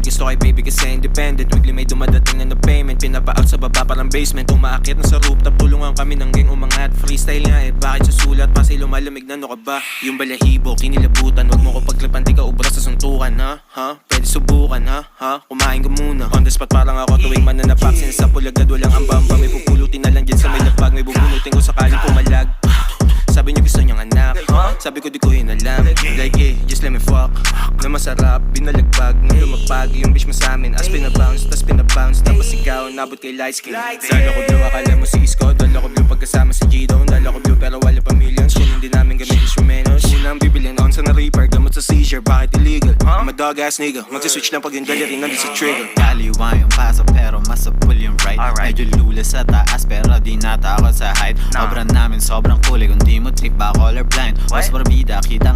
gusto kay baby kasi independent. Weekly may dumadating na payment. Pinapa-out sa baba parang basement. Umaakit na sa rooftop, tulungan kami ng gang umangat. Freestyle nga eh, bakit susulat? Pasi lumalamig na, no ka ba? Yung balahibo, kinilabutan. Huwag mo ko paglapan, di ka ubra sa suntukan, ha? Pwede subukan, ha? Kumain ka muna. On the spot parang ako tuwing mananapak. Sinasapul agad, walang ambamba. May pupulutin na lang dyan sa may lapag. May bubunutin ko sakaling pumalag. Sabi niyo gusto niyang anak, sabi ko di ko inalam. Like just let me fuck. Na masarap, binalagbag, nang lumapag. Yung bitch mo sa amin, as pinabounce, tas pinabounce. Tapos ikaw, nabot kay light skin. Dala ko blue, akala mo si Isko. Dala ko blue pagkasama sa G-Dome. Dala ko blue pero wala pa millions. Kung hindi namin gamit instrumentos. Unang bibilin on sa na-reaper. Gamot sa seizure, bakit illegal? I'm a dog ass nigga, magsiswitch lang pag yung dali rin nandun sa trigger. Kaliwa yung paso pero masapul yung right. Medyo lula sa taas pero di natakot sa height. Obra namin sobrang kulay, kung di mo trip ba colorblind. Mas barbida, kitang